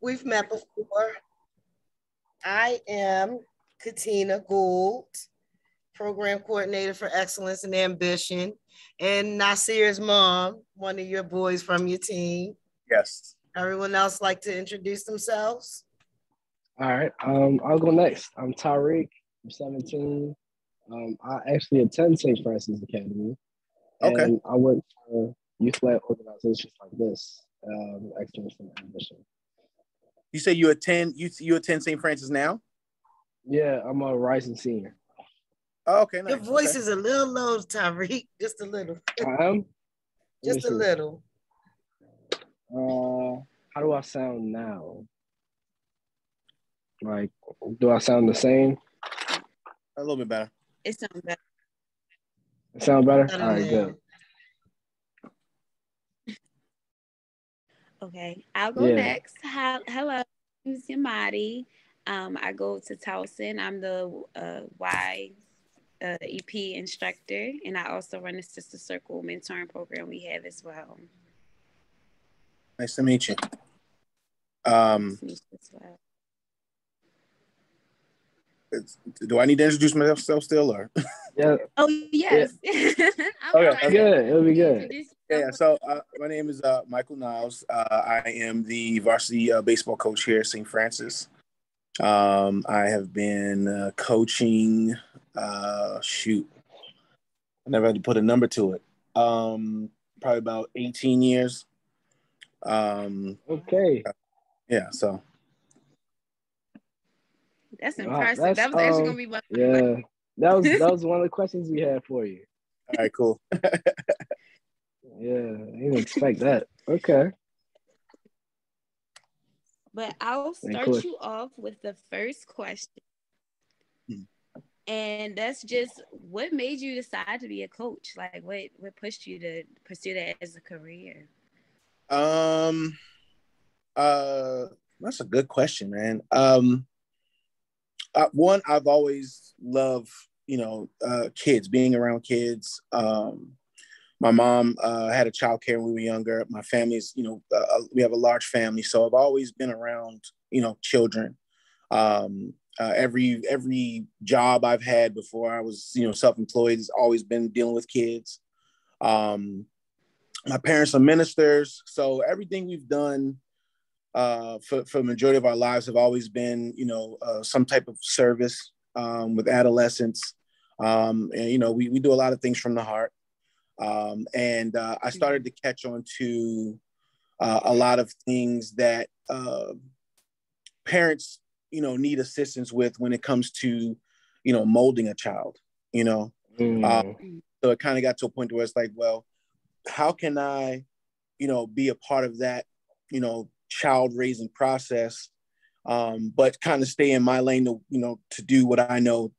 We've met before. I am Katina Gould, Program Coordinator for Excellence and Ambition, and Nasir's mom, one of your boys from your team. Yes. Everyone else like to introduce themselves? All right. I'll go next. I'm Tyric. I'm 17. I actually attend St. Francis Academy, Okay. and I work for youth-led organizations like this, Excellence and Ambition. You say you attend St. Francis now? Yeah, I'm a rising senior. Oh, okay, nice. Your voice is a little low, Tyreek. Just a little. I am? Just a little. How do I sound now? Like, do I sound the same? A little bit better. It sounds better. It sound better? All right, good. Okay, I'll go next. Hello, my name is Yamaudi. I go to Towson. I'm the EP instructor, and I also run the Sister Circle mentoring program we have as well. Nice to meet you. Nice to meet you as well. Do I need to introduce myself still, or? Yeah. Oh yes. Yeah. Okay. Good. It'll be good. Yeah. So my name is Michael Niles. I am the varsity baseball coach here at St. Francis. I have been coaching. I never had to put a number to it. Probably about 18 years. Okay. Yeah. So. That's impressive. Wow, that was actually gonna be one. Yeah, that was one of the questions we had for you. All right, cool. Yeah, I didn't expect that. Okay. But I'll start you off with the first question. And that's just, what made you decide to be a coach? Like, what pushed you to pursue that as a career? That's a good question, man. One, I've always loved, kids, being around kids. My mom had a child care when we were younger. My family's, we have a large family, so I've always been around, children. Every job I've had before I was, self-employed has always been dealing with kids. My parents are ministers, so everything we've done for the majority of our lives have always been, some type of service with adolescents. And, we do a lot of things from the heart. And I started to catch on to a lot of things that parents, need assistance with when it comes to, molding a child, So it kind of got to a point where it's like, well, how can I, be a part of that, child raising process, but kind of stay in my lane to do what I know,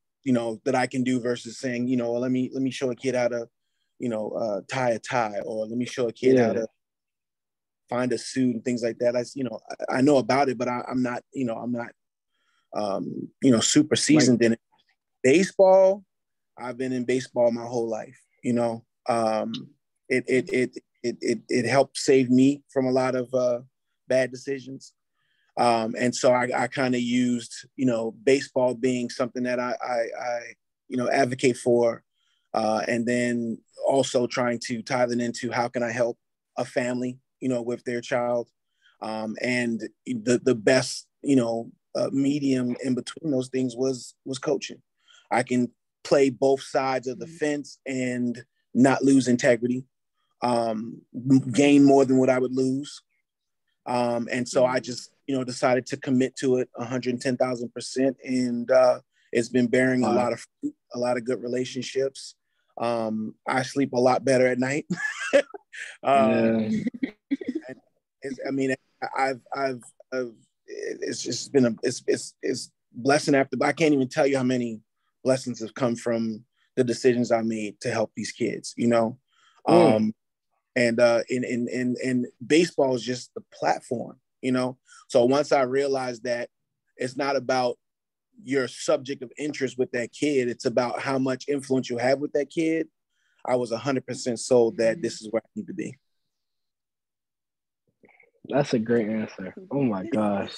that I can do, versus saying, let me show a kid how to, tie a tie, or let me show a kid how to find a suit and things like that. I know about it, but I'm not super seasoned in it. Baseball, I've been in baseball my whole life. It helped save me from a lot of bad decisions. And so I kind of used, baseball being something that I advocate for. And then also trying to tie that into how can I help a family, with their child. And the best, medium in between those things was coaching. I can play both sides of the fence and not lose integrity, gain more than what I would lose. And so I just, decided to commit to it 110,000%. And it's been bearing a lot of fruit, a lot of good relationships. I sleep a lot better at night. It's just been it's blessing after, but I can't even tell you how many blessings have come from the decisions I made to help these kids, And baseball is just the platform, So once I realized that it's not about your subject of interest with that kid, it's about how much influence you have with that kid, I was 100% sold that this is where I need to be. That's a great answer. Oh my gosh.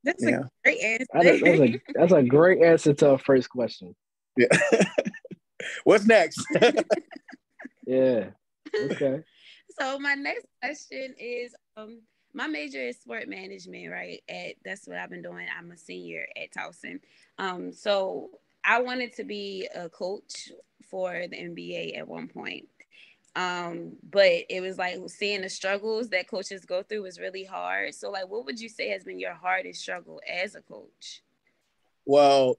That's Yeah. a great answer. That's a great answer to our first question. Yeah. What's next? Yeah. Okay. So my next question is, my major is sport management, right? That's what I've been doing. I'm a senior at Towson. So I wanted to be a coach for the NBA at one point. But it was like seeing the struggles that coaches go through was really hard. So like, what would you say has been your hardest struggle as a coach? Well,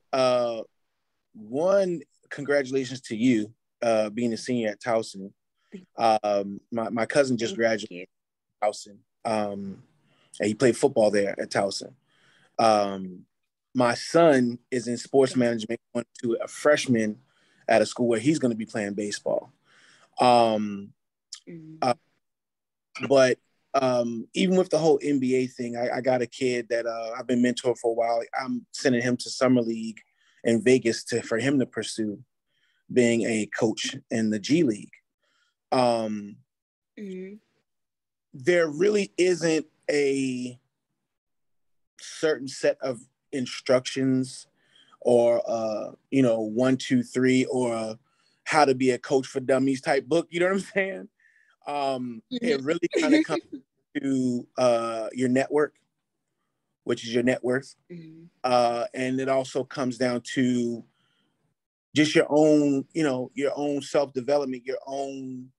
one, congratulations to you, being a senior at Towson. My cousin just graduated at Towson, and he played football there at Towson. My son is in sports management, going to a freshman at a school where he's going to be playing baseball. But even with the whole NBA thing, I got a kid that I've been mentoring for a while. I'm sending him to summer league in Vegas for him to pursue being a coach in the G League. There really isn't a certain set of instructions or 1, 2, 3, or how to be a coach for dummies type book. You know what I'm saying? It really kind of comes to your network, which is your net worth. And it also comes down to just your own self-development, your own,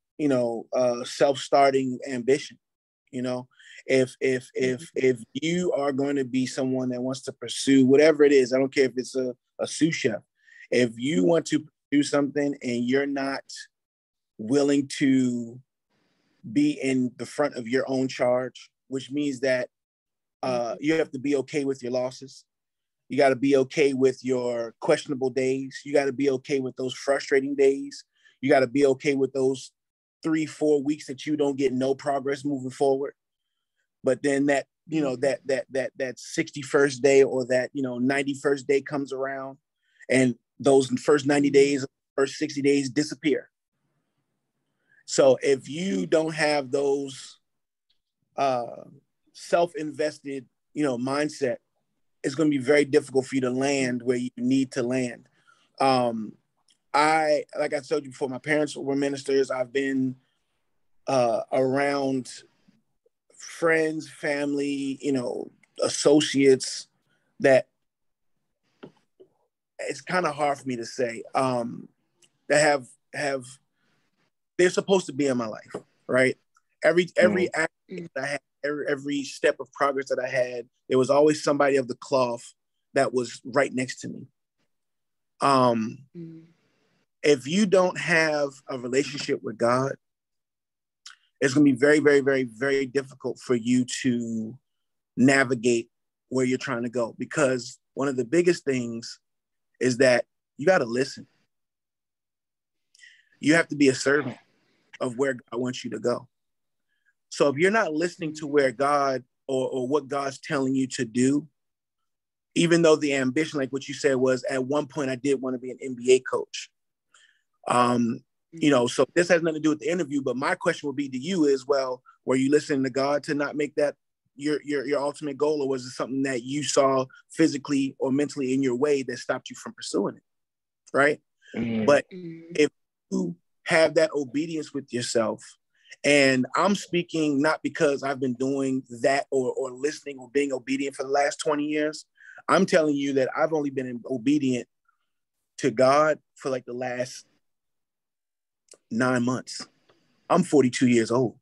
self-starting ambition. If you are going to be someone that wants to pursue whatever it is, I don't care if it's a sous chef. If you want to do something and you're not willing to be in the front of your own charge, which means that you have to be okay with your losses. You got to be okay with your questionable days. You got to be okay with those frustrating days. You got to be okay with those 3-4 weeks that you don't get no progress moving forward. But then that 61st day or that 91st day comes around, and those first 90 days, first 60 days disappear. So if you don't have those self-invested, mindset, it's going to be very difficult for you to land where you need to land. Like I told you before, my parents were ministers. I've been around friends, family, associates that it's kind of hard for me to say that have they're supposed to be in my life, right? Every act that I had, every step of progress that I had, there was always somebody of the cloth that was right next to me. If you don't have a relationship with God, it's going to be very, very, very, very difficult for you to navigate where you're trying to go, because one of the biggest things is that you got to listen. You have to be a servant of where God wants you to go. So if you're not listening to where God or what God's telling you to do, even though the ambition, like what you said, was at one point I did want to be an NBA coach. So this has nothing to do with the interview, but my question would be to you is, well, were you listening to God to not make that your ultimate goal, or was it something that you saw physically or mentally in your way that stopped you from pursuing it? Right. But if you have that obedience with yourself, and I'm speaking not because I've been doing that or listening or being obedient for the last 20 years. I'm telling you that I've only been obedient to God for like the last 9 months. I'm 42 years old.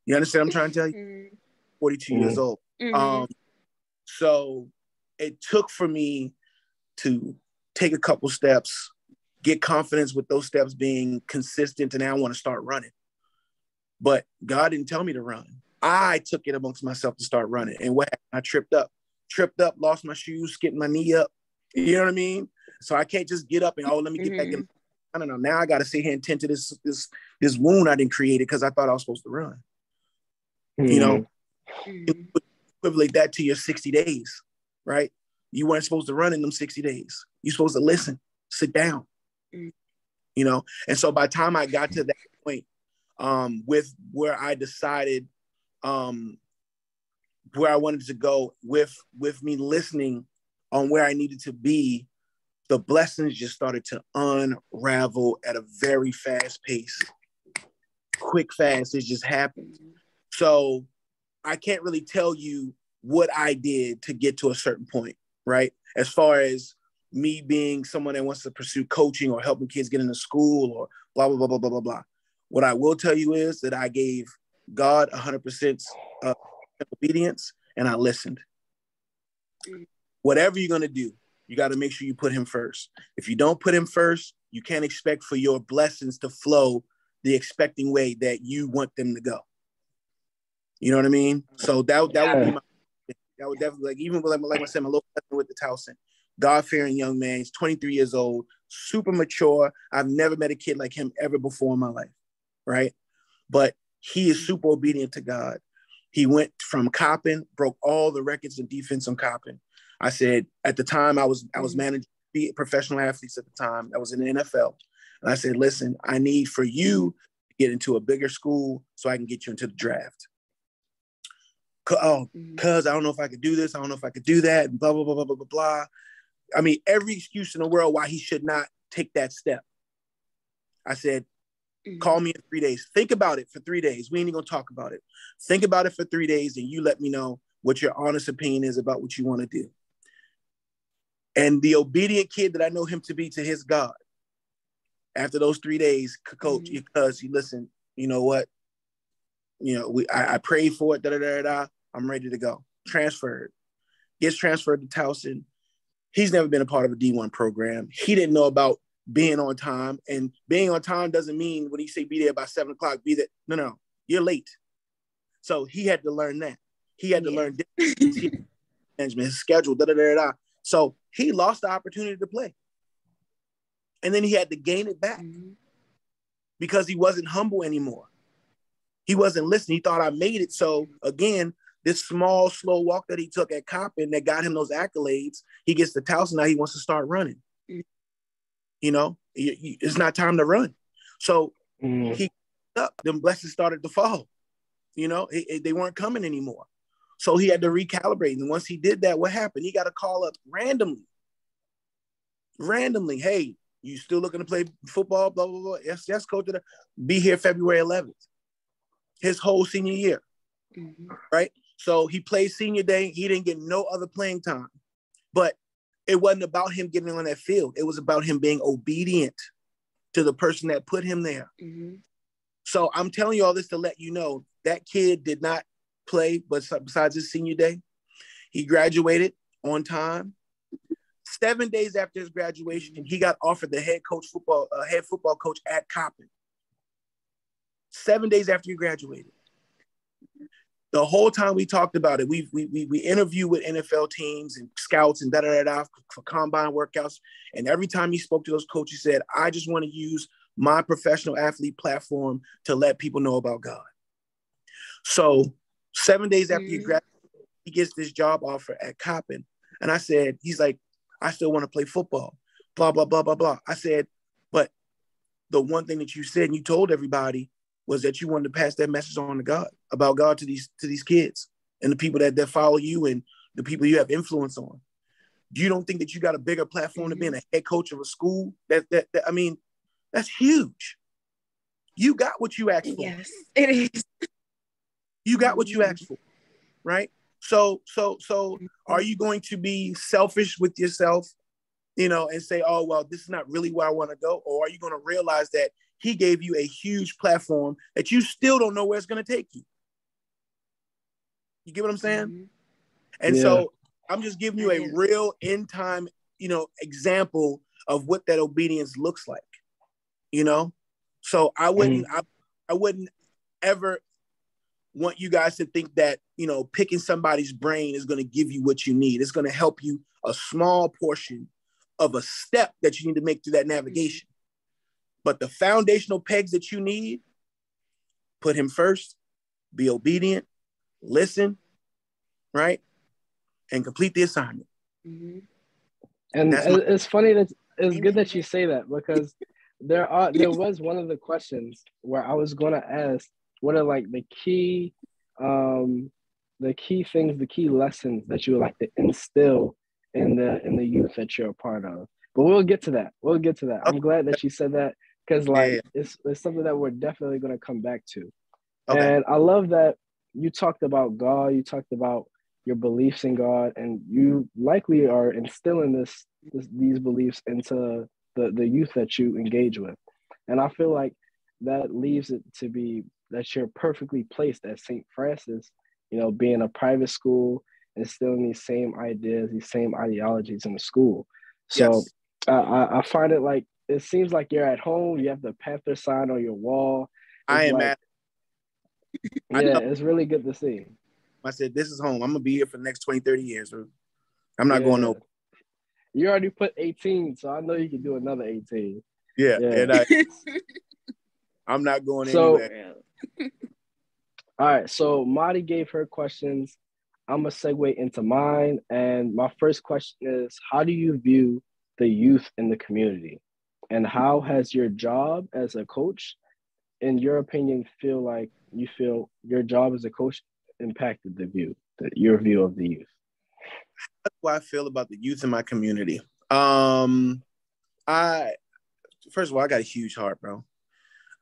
You understand what I'm trying to tell you? 42 years old. So it took for me to take a couple steps, get confidence with those steps being consistent, and now I want to start running. But God didn't tell me to run. I took it amongst myself to start running. And what happened? I tripped up, lost my shoes, skipped my knee up. You know what I mean? So I can't just get up and, let me get back in. I don't know. Now I got to sit here and tend to this wound I didn't create it because I thought I was supposed to run. You equivalent that to your 60 days, right? You weren't supposed to run in them 60 days. You're supposed to listen, sit down, And so by the time I got to that point, with where I decided where I wanted to go with me listening on where I needed to be, the blessings just started to unravel at a very fast pace. Quick, fast, it just happened. So I can't really tell you what I did to get to a certain point, right? As far as me being someone that wants to pursue coaching or helping kids get into school or blah, blah, blah, blah, blah, blah, blah. What I will tell you is that I gave God 100% obedience and I listened. Whatever you're going to do, you got to make sure you put him first. If you don't put him first, you can't expect for your blessings to flow the expecting way that you want them to go. You know what I mean? So that would be that would definitely, like, even with, like I said, my little cousin with the Towson, God-fearing young man. He's 23 years old, super mature. I've never met a kid like him ever before in my life, right? But he is super obedient to God. He went from copping, broke all the records in defense on copping. I said, at the time, I was managing professional athletes at the time. I was in the NFL. And I said, listen, I need for you to get into a bigger school so I can get you into the draft. Cuz I don't know if I could do this. I don't know if I could do that. And blah, blah, blah, blah, blah, blah, blah. I mean, every excuse in the world why he should not take that step. I said, call me in 3 days. Think about it for 3 days. We ain't even gonna talk about it. Think about it for 3 days and you let me know what your honest opinion is about what you want to do. And the obedient kid that I know him to be to his God, after those 3 days, coach, because he listened, you know what? You know, I prayed for it, I'm ready to go. Transferred. Gets transferred to Towson. He's never been a part of a D1 program. He didn't know about being on time. And being on time doesn't mean when he say be there by 7 o'clock, be there. No, you're late. So he had to learn that. He had to learn management, his schedule, So he lost the opportunity to play. And then he had to gain it back because he wasn't humble anymore. He wasn't listening. He thought I made it. So again, this small, slow walk that he took at Coppin that got him those accolades, he gets to Towson, now he wants to start running. You know, it's not time to run. So he up, them blessings started to fall. You know, they weren't coming anymore. So he had to recalibrate. And once he did that, what happened? He got a call up randomly. Hey, you still looking to play football? Blah, blah, blah. Yes, coach. Be here February 11th. His whole senior year, right? So he played senior day. He didn't get no other playing time. But it wasn't about him getting on that field. It was about him being obedient to the person that put him there. So I'm telling you all this to let you know that kid did not play, but besides his senior day, he graduated on time. 7 days after his graduation, he got offered the head football coach at Coppin. 7 days after he graduated. The whole time we talked about it, we interviewed with NFL teams and scouts and for combine workouts. And every time he spoke to those coaches, he said, I just want to use my professional athlete platform to let people know about God. So 7 days after he graduated, he gets this job offer at Coppin. And I said, he's like, I still want to play football, blah, blah, blah, blah, blah. I said, but the one thing that you said and you told everybody was that you wanted to pass that message on to God, about God to these kids and the people that follow you and the people you have influence on. You don't think that you got a bigger platform to being a head coach of a school? I mean, that's huge. You got what you asked for. Yes, it is. You got what you asked for, right? So are you going to be selfish with yourself, you know, and say, oh, well, this is not really where I want to go? Or are you going to realize that he gave you a huge platform that you still don't know where it's going to take you? You get what I'm saying? And so I'm just giving you a real end time, you know, example of what that obedience looks like, you know? So I wouldn't ever want you guys to think that, you know, picking somebody's brain is going to give you what you need. It's going to help you a small portion of a step that you need to make through that navigation. But the foundational pegs that you need, put him first, be obedient, listen, right? And complete the assignment. And it's funny that it's good that you say that, because there was one of the questions where I was going to ask, what are like the key the key things, the key lessons that you would like to instill in the youth that you're a part of. But we'll get to that. We'll get to that. I'm glad that you said that, because like it's something that we're definitely going to come back to. Okay. And I love that you talked about God, you talked about your beliefs in God, and you likely are instilling these beliefs into the youth that you engage with. And I feel like that leaves it to be that you're perfectly placed at St. Francis, you know, being a private school, instilling these same ideas, these same ideologies in the school. So yes. I find it like, it seems like you're at home, you have the Panther sign on your wall. I am like, yeah, it's really good to see. I said, this is home. I'm going to be here for the next 20, 30 years. I'm not going nowhere. You already put 18, so I know you can do another 18. Yeah. And I'm not going anywhere. All right, so Madi gave her questions. I'm going to segue into mine. And my first question is, how do you view the youth in the community? And how has your job as a coach, in your opinion, feel your job as a coach impacted your view of the youth? That's what I feel about the youth in my community. First of all, I got a huge heart, bro.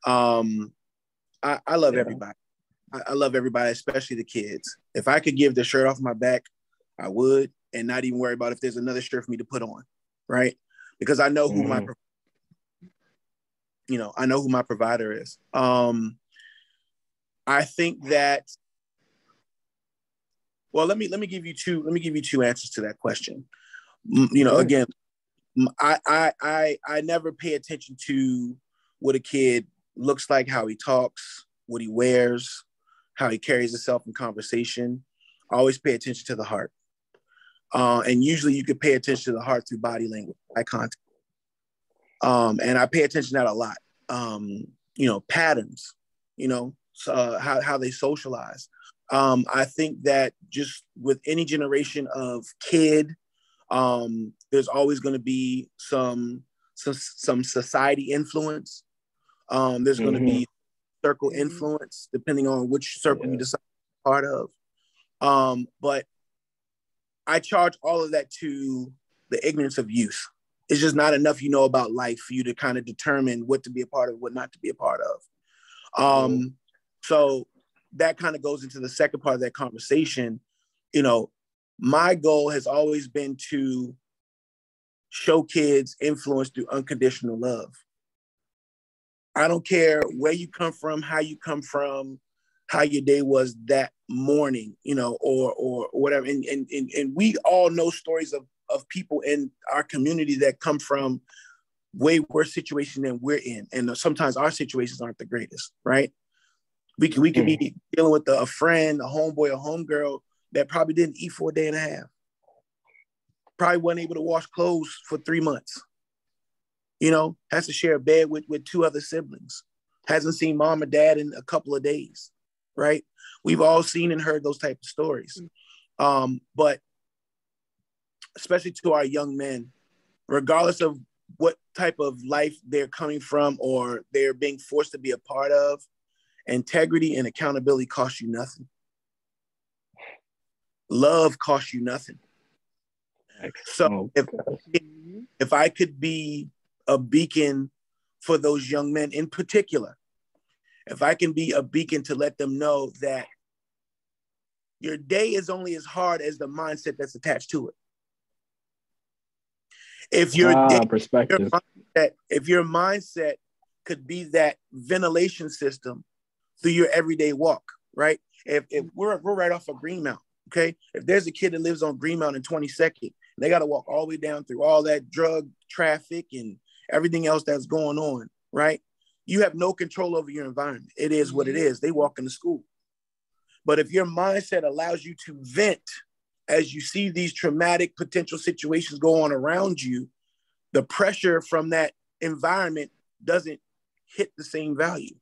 I love everybody. I love everybody, especially the kids. If I could give the shirt off my back, I would, and not even worry about if there's another shirt for me to put on, right? Because I know who I know who my provider is. I think that. Well, let me give you two answers to that question. You know, again, I never pay attention to what a kid looks like, how he talks, what he wears, how he carries himself in conversation. I always pay attention to the heart. And usually you could pay attention to the heart through body language, eye contact. And I pay attention to that a lot. You know, patterns, you know, how they socialize. I think that just with any generation of kid, there's always going to be some society influence. There's going to be circle influence, depending on which circle you decide to be part of. But I charge all of that to the ignorance of youth. It's just not enough you know about life for you to kind of determine what to be a part of, what not to be a part of. So that kind of goes into the second part of that conversation. You know, my goal has always been to show kids influence through unconditional love. I don't care where you come from, how you come from, how your day was that morning, you know, or whatever. And we all know stories of people in our community that come from way worse situation than we're in. And sometimes our situations aren't the greatest, right? We could be dealing with a friend, a homeboy, a homegirl that probably didn't eat for a day and a half. Probably wasn't able to wash clothes for 3 months. You know, has to share a bed with two other siblings. Hasn't seen mom or dad in a couple of days, right? We've all seen and heard those type of stories. But especially to our young men, regardless of what type of life they're coming from or they're being forced to be a part of, integrity and accountability cost you nothing. Love costs you nothing. So if I could be a beacon for those young men in particular, if I can be a beacon to let them know that your day is only as hard as the mindset that's attached to it. If your mindset could be that ventilation system through your everyday walk, right? If we're right off of Greenmount, okay? If there's a kid that lives on Greenmount in 22nd, they got to walk all the way down through all that drug traffic and everything else that's going on, right? You have no control over your environment. It is what it is. They walk into school. But if your mindset allows you to vent as you see these traumatic potential situations go on around you, the pressure from that environment doesn't hit the same value.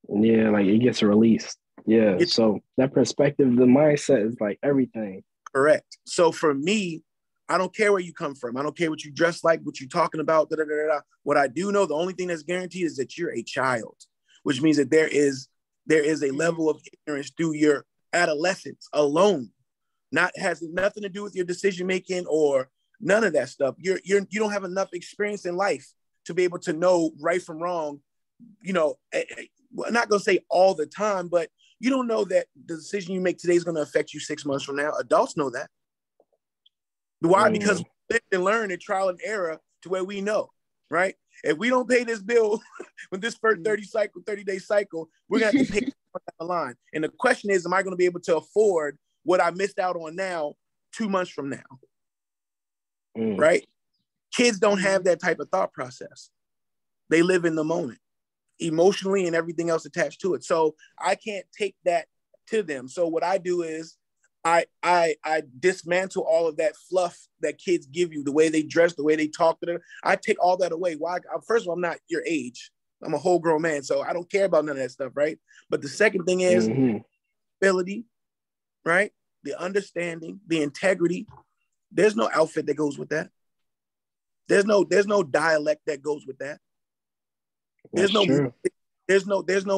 Yeah, like it gets released. Yeah, so that perspective, the mindset is like everything. Correct. So for me, I don't care where you come from. I don't care what you dress like, what you're talking about. What I do know, the only thing that's guaranteed is that you're a child, which means that there is a level of ignorance through your adolescence alone. Not has nothing to do with your decision making or none of that stuff. You don't have enough experience in life to be able to know right from wrong. You know, I'm not gonna say all the time, but you don't know that the decision you make today is going to affect you 6 months from now. Adults know that. Why? Because we live and learn in trial and error to where we know, right? If we don't pay this bill with this first 30-day cycle, we're going to have to pay down the line. And the question is, am I going to be able to afford what I missed out on now 2 months from now? Right? Kids don't have that type of thought process. They live in the moment, emotionally and everything else attached to it. So I can't take that to them. So what I do is I dismantle all of that fluff that kids give you, the way they dress, the way they talk to them. I take all that away. Why? First of all, I'm not your age. I'm a whole grown man, so I don't care about none of that stuff, right? But the second thing is ability, right? The understanding, the integrity. There's no outfit that goes with that. There's no dialect that goes with that. There's no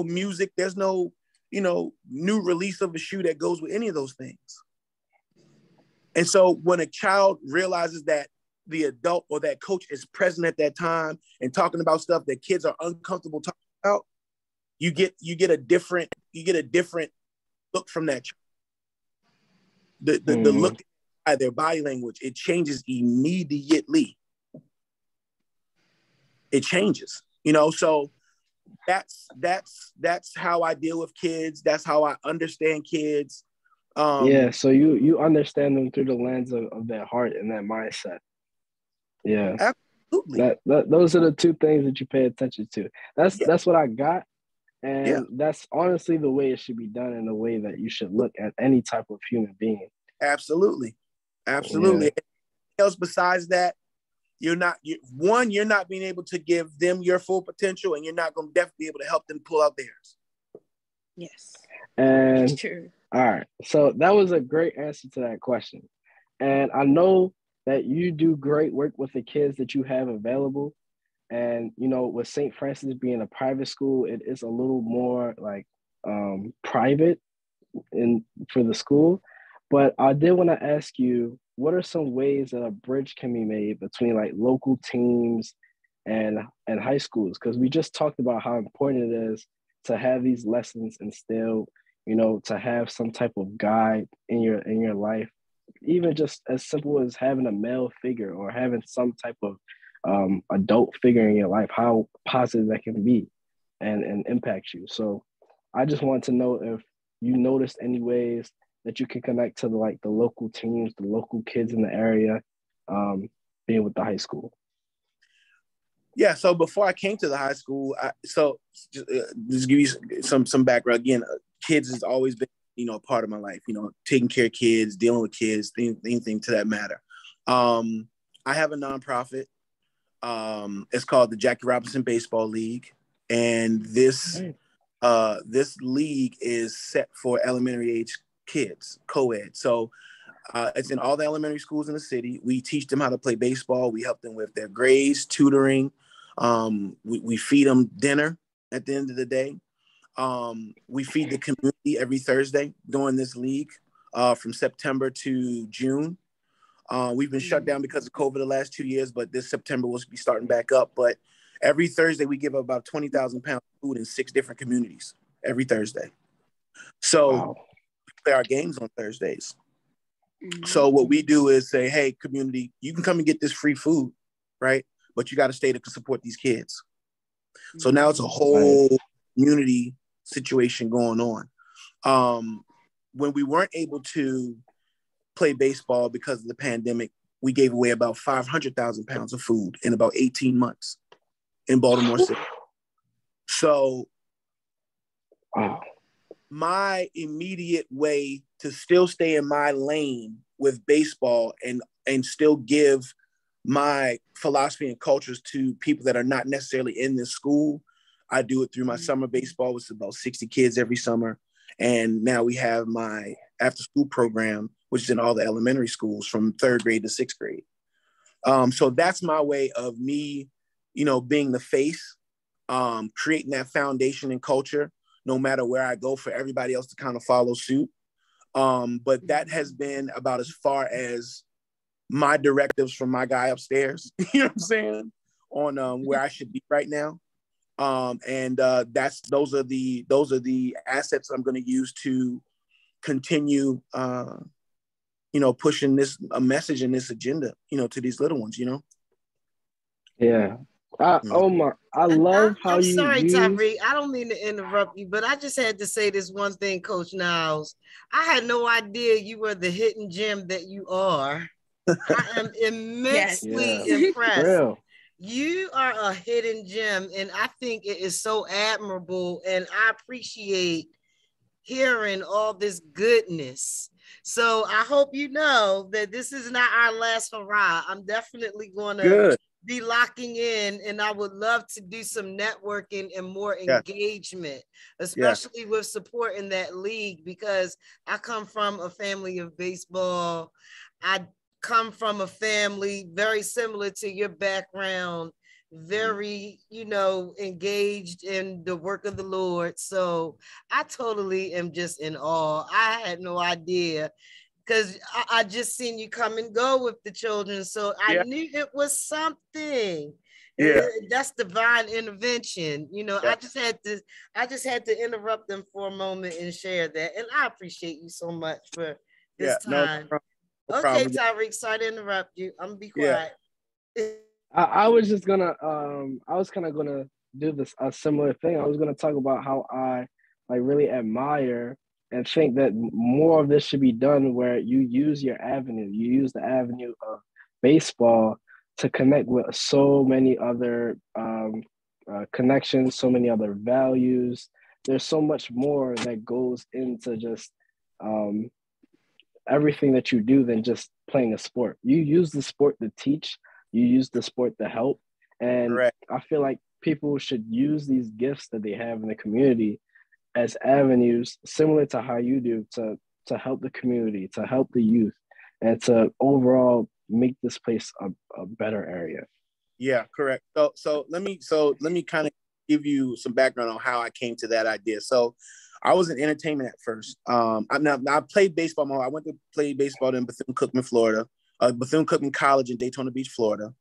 music. There's no, new release of a shoe that goes with any of those things. And so when a child realizes that the adult or that coach is present at that time and talking about stuff that kids are uncomfortable talking about, you get a different look from that child. The look at their body language, it changes immediately. It changes, so that's how I deal with kids. That's how I understand kids. So you understand them through the lens of their heart and that mindset. Yeah, absolutely. Those are the two things that you pay attention to. That's what I got, and that's honestly the way it should be done, and the way that you should look at any type of human being. Absolutely. Yeah. Else besides that, you're not being able to give them your full potential, and you're not going to definitely be able to help them pull out theirs. Yes. And that's true. All right. So that was a great answer to that question. And I know that you do great work with the kids that you have available. And, with St. Francis being a private school, it is a little more like private for the school. But I did want to ask you, what are some ways that a bridge can be made between like local teams and high schools? Because we just talked about how important it is to have these lessons instilled, to have some type of guide in your life, even just as simple as having a male figure or having some type of adult figure in your life, how positive that can be and impact you. So I just want to know if you noticed any ways that you can connect to the local teams, the local kids in the area, being with the high school. Yeah. So before I came to the high school, just give you some background. Again, kids has always been, a part of my life. Taking care of kids, dealing with kids, anything to that matter. I have a nonprofit. It's called the Jackie Robinson Baseball League, and this league is set for elementary age kids, co-ed. So it's in all the elementary schools in the city. We teach them how to play baseball. We help them with their grades, tutoring. We feed them dinner at the end of the day. We feed the community every Thursday during this league from September to June. We've been shut down because of COVID the last 2 years, but this September we'll be starting back up. But every Thursday we give about 20,000 pounds of food in 6 different communities every Thursday. So we play our games on Thursdays. So what we do is say, hey, community, you can come and get this free food, right? But you got to stay to support these kids. So now it's a whole community situation going on. When we weren't able to play baseball because of the pandemic, we gave away about 500,000 pounds of food in about 18 months in Baltimore City. So my immediate way to still stay in my lane with baseball and still give my philosophy and cultures to people that are not necessarily in this school, I do it through my summer baseball, which is about 60 kids every summer. And now we have my after school program, which is in all the elementary schools from 3rd grade to 6th grade. So that's my way of me, being the face, creating that foundation and culture, no matter where I go, for everybody else to kind of follow suit. But that has been about as far as my directives from my guy upstairs, you know what I'm saying, on where I should be right now. And those are the assets I'm going to use to continue, pushing a message and this agenda, to these little ones, Yeah. I love how I'm you sorry, use. Tyric. I don't mean to interrupt you, but I just had to say this one thing, Coach Niles. I had no idea you were the hidden gem that you are. I am immensely impressed. Real. You are a hidden gem, and I think it is so admirable, and I appreciate hearing all this goodness. So I hope you know that this is not our last hurrah. I'm definitely going to be locking in, and I would love to do some networking and more engagement, especially with supporting that league, because I come from a family of baseball. I come from a family very similar to your background, very, engaged in the work of the Lord. So I totally am just in awe. I had no idea, because I just seen you come and go with the children. So I knew it was something. Yeah. That's divine intervention. I just had to interrupt them for a moment and share that. And I appreciate you so much for this time. No problem. Tyric, sorry to interrupt you. I'm gonna be quiet. I was just gonna I was kind of gonna do a similar thing. I was gonna talk about how I really admire and think that more of this should be done, where you use your avenue. You use the avenue of baseball to connect with so many other connections, so many other values. There's so much more that goes into just everything that you do than just playing a sport. You use the sport to teach, you use the sport to help. And I feel like people should use these gifts that they have in the community as avenues, similar to how you do, to help the community, to help the youth, and to overall make this place a better area. Yeah, correct. So let me kind of give you some background on how I came to that idea. So I was in entertainment at first. I played baseball. I went to play baseball in Bethune-Cookman, Florida, Bethune-Cookman College in Daytona Beach, Florida.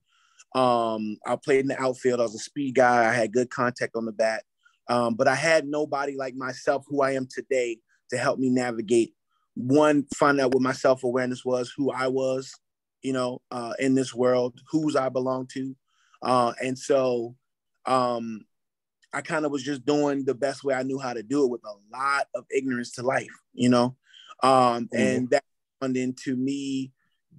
I played in the outfield. I was a speed guy. I had good contact on the bat. But I had nobody like myself, who I am today, to help me navigate. One, find out what my self-awareness was, who I was, in this world, whose I belong to. And so I kind of was just doing the best way I knew how to do it, with a lot of ignorance to life, and that turned into me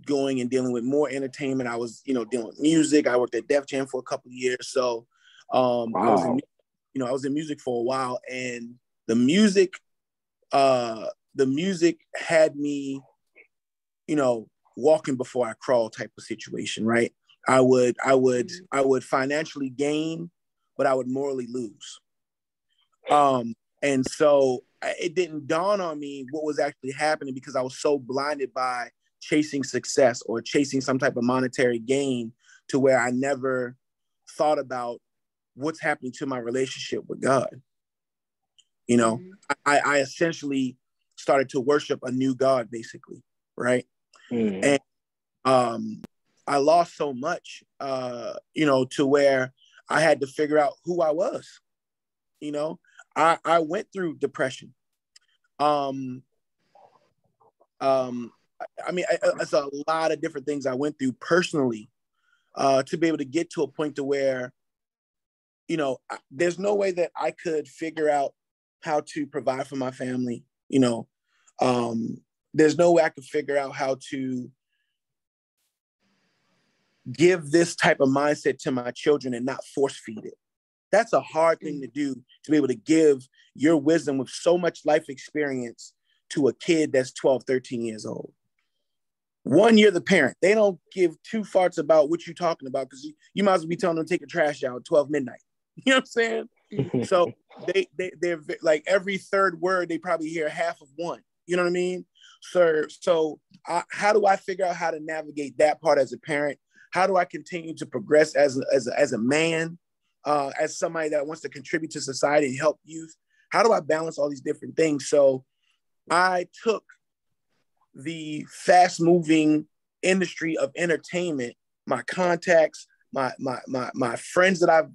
going and dealing with more entertainment. I was, dealing with music. I worked at Def Jam for a couple of years. So I was in music for a while, and the music had me, walking before I crawl type of situation, right? I would financially gain, but I would morally lose. And so it didn't dawn on me what was actually happening, because I was so blinded by chasing success or chasing some type of monetary gain, to where I never thought about what's happening to my relationship with God. I essentially started to worship a new God, basically, right? And I lost so much, to where I had to figure out who I was. I went through depression. It's a lot of different things I went through personally, to be able to get to a point to where, there's no way that I could figure out how to provide for my family. There's no way I could figure out how to give this type of mindset to my children and not force feed it. That's a hard thing to do, to be able to give your wisdom with so much life experience to a kid that's 12, 13 years old. One, you're the parent. They don't give two farts about what you're talking about, because you might as well be telling them to take a trash out at 12 midnight. You know what I'm saying? So they're like, every third word, they probably hear half of one. You know what I mean? So how do I figure out how to navigate that part as a parent? How do I continue to progress as a man, as somebody that wants to contribute to society and help youth? How do I balance all these different things? So I took the fast moving industry of entertainment, my contacts, my friends that I've,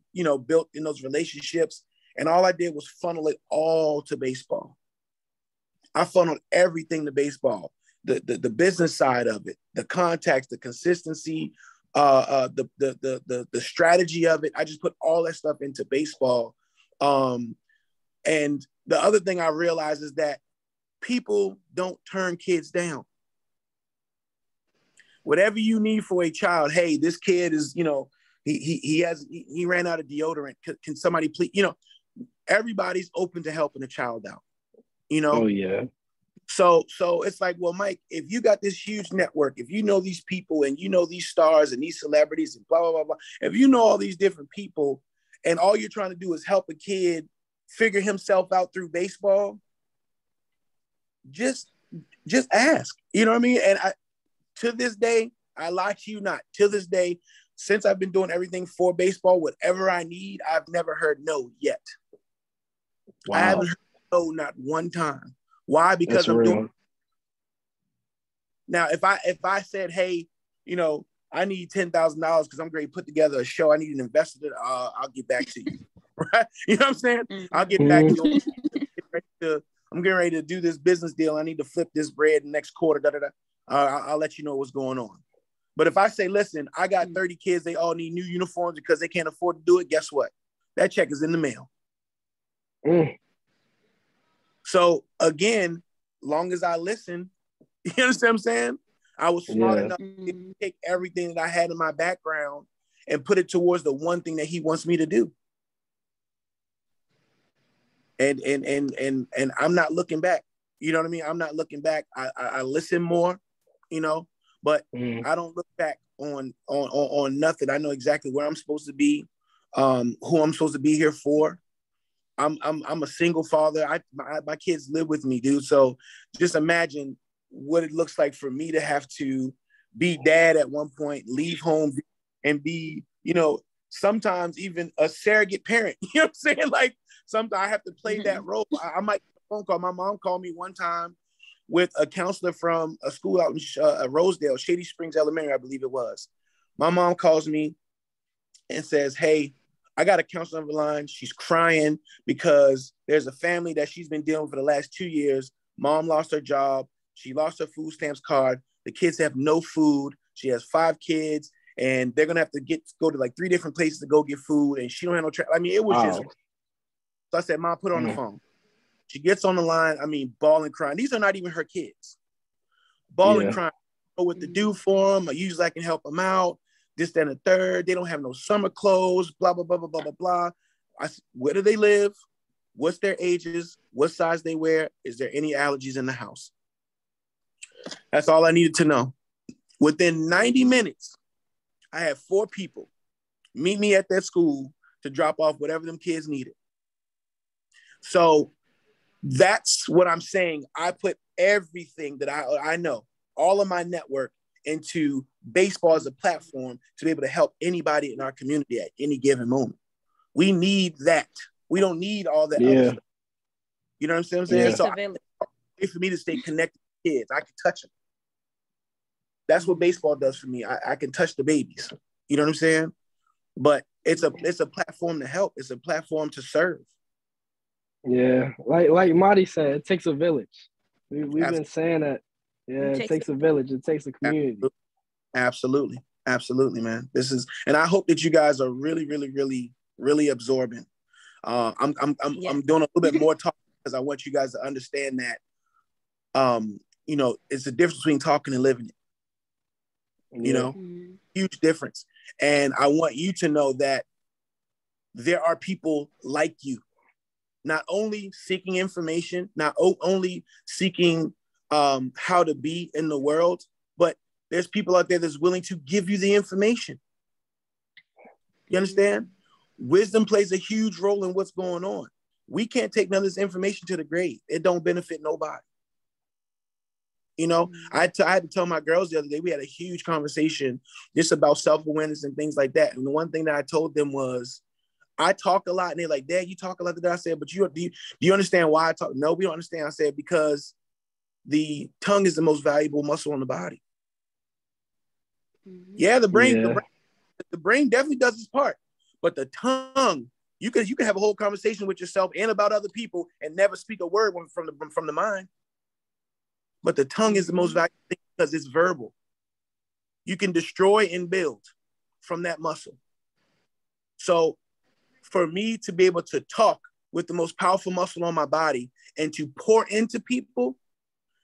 built in those relationships. And all I did was funnel it all to baseball. I funneled everything to baseball, the business side of it, the contacts, the consistency, the strategy of it. I just put all that stuff into baseball. And the other thing I realized is that people don't turn kids down. Whatever you need for a child, hey, this kid is, he ran out of deodorant. Can somebody please, everybody's open to helping a child out, Oh yeah. So it's like, well, Mike, if you got this huge network, if you know these people and you know these stars and these celebrities and blah, blah, blah, blah, if you know all these different people and all you're trying to do is help a kid figure himself out through baseball, just ask, you know what I mean? And to this day, I lie to you not, to this day, since I've been doing everything for baseball, whatever I need, I've never heard no yet. Wow. I haven't heard no, not one time. Why? Because That's I'm real. doing. Now, if I said, hey, I need $10,000 because I'm going to put together a show, I need an investor, I'll get back to you. Right? You know what I'm saying? I'll get back to you. I'm getting ready to do this business deal. I need to flip this bread next quarter. I'll let you know what's going on. But if I say, listen, I got 30 kids, they all need new uniforms because they can't afford to do it, guess what? That check is in the mail. So again, long as I listen, you understand what I'm saying? I was smart enough to take everything that I had in my background and put it towards the one thing that he wants me to do. And I'm not looking back. You know what I mean? I'm not looking back. I listen more, but I don't look back on nothing. I know exactly where I'm supposed to be, who I'm supposed to be here for. I'm a single father. My kids live with me, dude. So just imagine what it looks like for me to have to be dad at one point, leave home, and be, sometimes even a surrogate parent. You know what I'm saying? Like sometimes I have to play that role. I might get a phone call. My mom called me one time with a counselor from a school out in Rosedale, Shady Springs Elementary, I believe it was. My mom calls me and says, hey, I got a counselor on the line. She's crying because there's a family that she's been dealing with for the last 2 years. Mom lost her job. She lost her food stamps card. The kids have no food. She has 5 kids, and they're going to have to go to like 3 different places to go get food, and she don't have no I mean, it was just... So I said, Mom, put her on the phone. She gets on the line, bawling, crying. These are not even her kids. Bawling, crying. I don't know what to do for them. Usually I can help them out. This, that, and the third. They don't have no summer clothes, blah, blah, blah, blah, blah, blah, blah. Where do they live? What's their ages? What size they wear? Is there any allergies in the house? That's all I needed to know. Within 90 minutes, I had 4 people meet me at that school to drop off whatever them kids needed. So that's what I'm saying. I put everything that I know, all of my network, into baseball as a platform to be able to help anybody in our community at any given moment. We need that. We don't need all that other stuff. You know what I'm saying? So for me to stay connected to kids, I can touch them. That's what baseball does for me. I can touch the babies. You know what I'm saying? But it's a platform to help. It's a platform to serve. Yeah, like Marty said, it takes a village. We've been saying that. Yeah, it takes a village. It takes a community. Absolutely, man. And I hope that you guys are really, really, really, really absorbing. I'm doing a little bit more talk because I want you guys to understand that, it's a difference between talking and living it. Huge difference. And I want you to know that there are people like you, not only seeking information, not only seeking how to be in the world, but there's people out there that's willing to give you the information. You understand? Wisdom plays a huge role in what's going on. We can't take none of this information to the grave. It don't benefit nobody. I had to tell my girls the other day, we had a huge conversation just about self-awareness and things like that. And the one thing that I told them was, I talk a lot, and they're like, Dad, you talk a lot. I said, but do you understand why I talk? No, we don't understand. I said, because the tongue is the most valuable muscle on the body. Mm-hmm. Yeah, the brain definitely does its part, but the tongue, you can have a whole conversation with yourself and about other people and never speak a word from the mind. But the tongue is the most valuable thing because it's verbal. You can destroy and build from that muscle. So for me to be able to talk with the most powerful muscle on my body and to pour into people,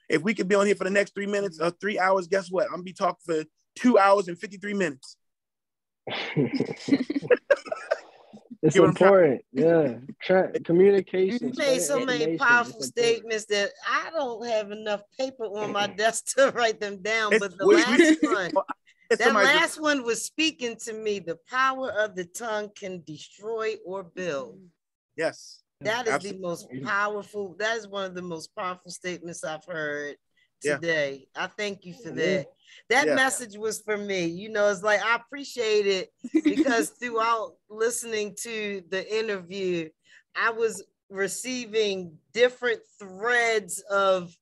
if we could be on here for the next 3 minutes or 3 hours, guess what? I'm gonna be talking for 2 hours and 53 minutes. It's important. Yeah. Communication. You made so many powerful statements that I don't have enough paper on my desk to write them down. But the last one was speaking to me. The power of the tongue can destroy or build. Yes. That is the most powerful. That is one of the most powerful statements I've heard today. I thank you for that. That message was for me. You know, it's like I appreciate it because throughout listening to the interview, I was receiving different threads of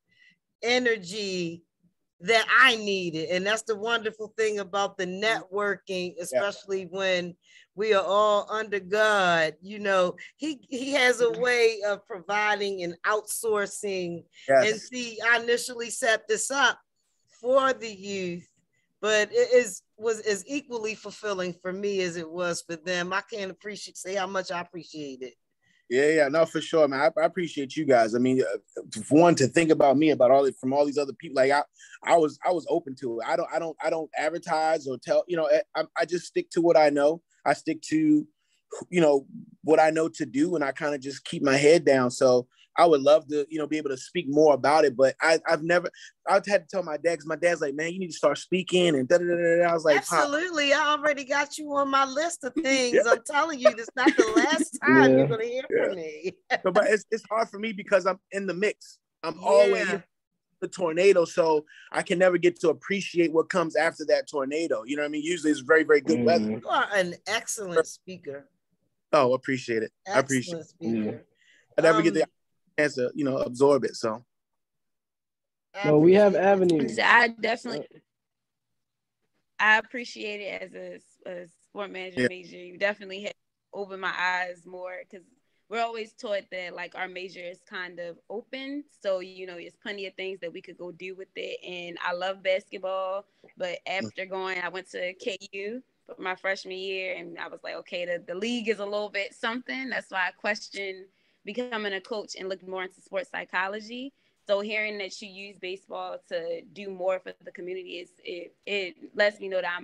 energy that I needed. And that's the wonderful thing about the networking, especially when we are all under God. You know, he has a way of providing and outsourcing. And see, I initially set this up for the youth, but was as equally fulfilling for me as it was for them. I can't say how much I appreciate it. Yeah, no, for sure, man. I appreciate you guys. I mean, for one, to think about me, about all these other people, like I was open to it. I don't advertise or tell, you know, I just stick to what I know. I stick to, you know, what I know to do, and I kind of just keep my head down. So I would love to, you know, be able to speak more about it, but I've had to tell my dad, because my dad's like, man, you need to start speaking, and I was like, absolutely, Pop. I already got you on my list of things. I'm telling you, this is not the last time you're gonna hear from me. So, but it's hard for me because I'm in the mix. I'm always in the tornado, so I can never get to appreciate what comes after that tornado. You know what I mean? Usually it's very, very good weather. You are an excellent speaker. Oh, appreciate it. Excellent I appreciate it. Speaker. I never get the chance to, you know, absorb it. So well, we have avenues. I appreciate it as a sport management major. You definitely have opened my eyes more, because we're always taught that like our major is kind of open. So, you know, there's plenty of things that we could go do with it. And I love basketball, but after I went to KU for my freshman year, and I was like, okay, the league is a little bit something. That's why I questioned becoming a coach and looked more into sports psychology. So hearing that you use baseball to do more for the community, it lets me know that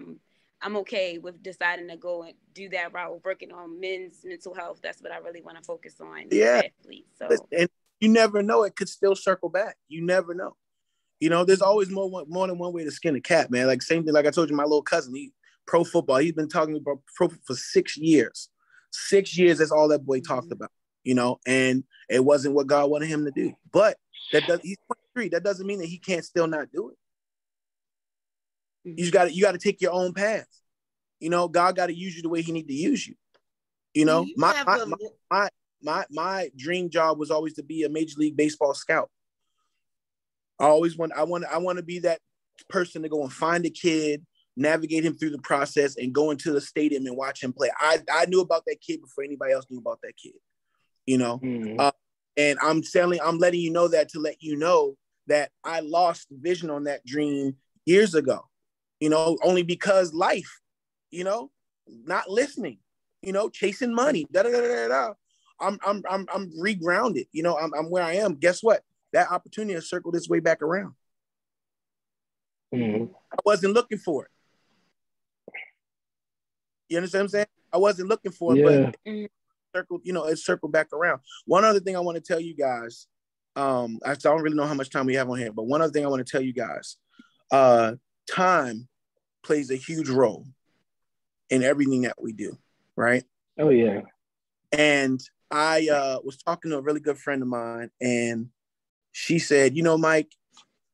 I'm okay with deciding to go and do that route, working on men's mental health. That's what I really want to focus on. Yeah. Athletes, so. And you never know, it could still circle back. You never know. You know, there's always more than one way to skin a cat, man. Like same thing, like I told you, my little cousin, pro football, he's been talking about pro for 6 years. 6 years, that's all that boy talked about, you know, and it wasn't what God wanted him to do. But he's 23. That doesn't mean that he can't still not do it. You got to take your own path. You know, God got to use you the way he need to use you. You know, my dream job was always to be a Major League Baseball scout. I want to be that person to go and find a kid, navigate him through the process, and go into the stadium and watch him play. I knew about that kid before anybody else knew about that kid. You know, and I'm letting you know that to let you know that I lost vision on that dream years ago. You know, only because life, you know, not listening, you know, chasing money, I'm regrounded. You know, I'm where I am. Guess what? That opportunity has circled its way back around. I wasn't looking for it. You understand what I'm saying? I wasn't looking for it, but it circled back around. One other thing I want to tell you guys, I don't really know how much time we have on here, but one other thing I want to tell you guys, time plays a huge role in everything that we do, right? Oh, yeah. And I was talking to a really good friend of mine, and she said, you know, Mike,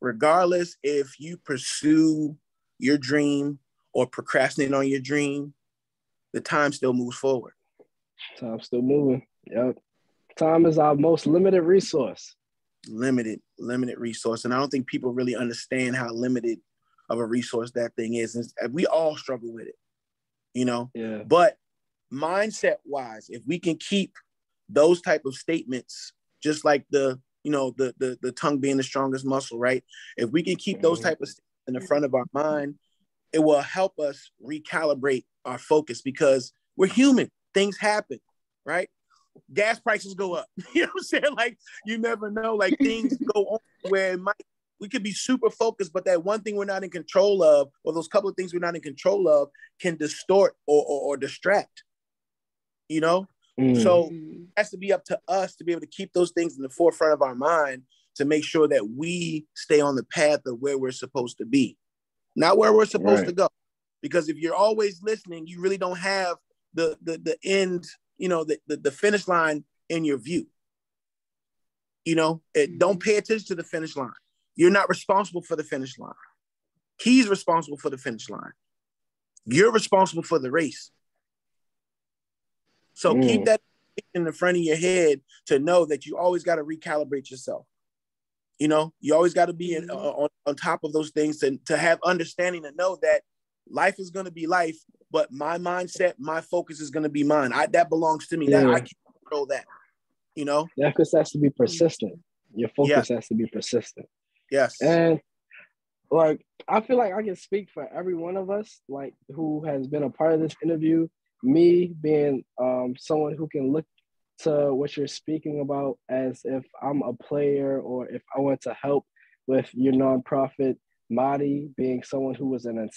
regardless if you pursue your dream or procrastinate on your dream, the time still moves forward. Time's still moving. Yep. Time is our most limited resource. limited resource. And I don't think people really understand how limited of a resource that thing is. And we all struggle with it, you know? Yeah. But mindset wise, if we can keep those type of statements, just like the tongue being the strongest muscle, right? If we can keep those type of statements in the front of our mind, it will help us recalibrate our focus, because we're human. Things happen, right? Gas prices go up. You know what I'm saying? Like, you never know. Like, things go on where we could be super focused, but that one thing we're not in control of, or those couple of things we're not in control of, can distort or distract, you know? So it has to be up to us to be able to keep those things in the forefront of our mind, to make sure that we stay on the path of where we're supposed to be, not where we're supposed to go. Because if you're always listening, you really don't have the end, you know, the finish line in your view. You know, don't pay attention to the finish line. You're not responsible for the finish line. He's responsible for the finish line. You're responsible for the race. So keep that in the front of your head, to know that you always got to recalibrate yourself. You know, you always got to be on top of those things, to have understanding, to know that life is going to be life, but my mindset, my focus is going to be mine. That belongs to me. That I can't control that, you know? That just has to be persistent. Your focus has to be persistent. Yes. And like, I feel like I can speak for every one of us, like, who has been a part of this interview. Me being someone who can look to what you're speaking about as if I'm a player, or if I want to help with your nonprofit. Madi being someone who was an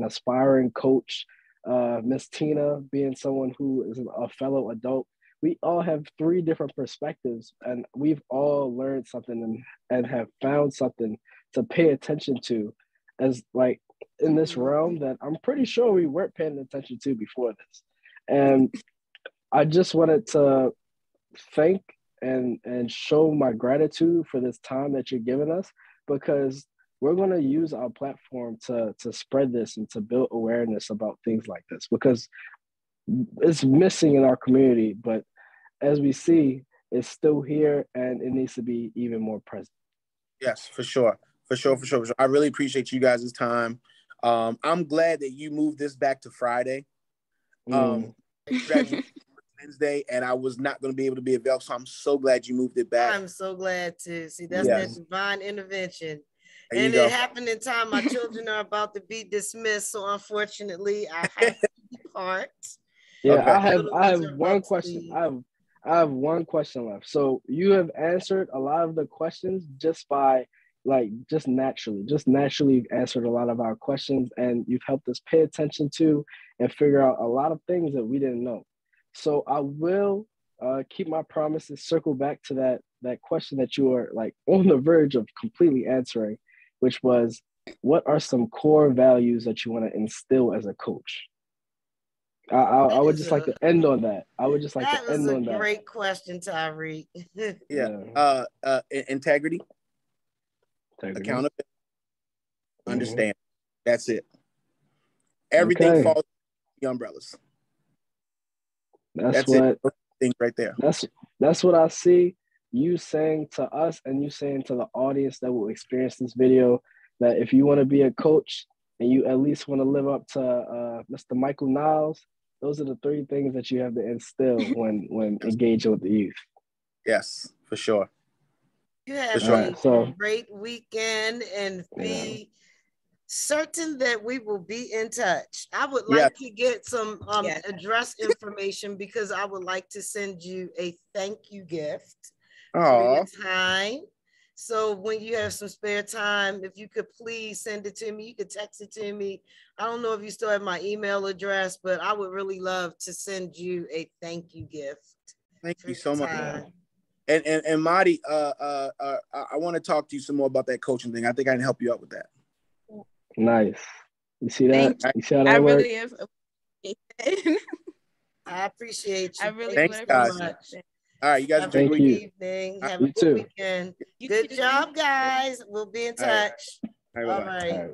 aspiring coach. Miss Tina being someone who is a fellow adult. We all have three different perspectives, and we've all learned something and have found something to pay attention to, as like in this realm that I'm pretty sure we weren't paying attention to before this. And I just wanted to thank and show my gratitude for this time that you're giving us, because we're going to use our platform to spread this and to build awareness about things like this, because it's missing in our community. But as we see, it's still here, and it needs to be even more present. Yes, for sure. I really appreciate you guys' time. I'm glad that you moved this back to Friday. Wednesday, and I was not going to be able to be available, so I'm so glad you moved it back. I'm so glad to see that divine intervention. And it happened in time. My children are about to be dismissed, so unfortunately, I have to depart. Yeah, okay. I have one question. I have one question left. So you have answered a lot of the questions just naturally you've answered a lot of our questions, and you've helped us pay attention to and figure out a lot of things that we didn't know. So I will keep my promise and circle back to that question that you are like on the verge of completely answering, which was, what are some core values that you want to instill as a coach? I would just like to end on that. That was a great question, Tyric. Integrity, accountability, understand. That's it. Everything falls under the umbrellas. That's what things right there. That's what I see you saying to us, and you saying to the audience that will experience this video, that if you want to be a coach and you at least want to live up to Mr. Michael Niles, those are the three things that you have to instill when engaging with the youth. Yes, for sure. You have a great weekend, and be certain that we will be in touch. I would like to get some address information, because I would like to send you a thank you gift for your time. So when you have some spare time, if you could please send it to me, you could text it to me. I don't know if you still have my email address, but I would really love to send you a thank you gift. Thank you so much. And Madi, I want to talk to you some more about that coaching thing. I think I can help you out with that. Nice. You see that? You see how that I works? really appreciate it. I appreciate you. I really Thanks, guys. So much. All right, you guys have a good evening. Have a good weekend. Good job, guys. We'll be in touch. All right. All right.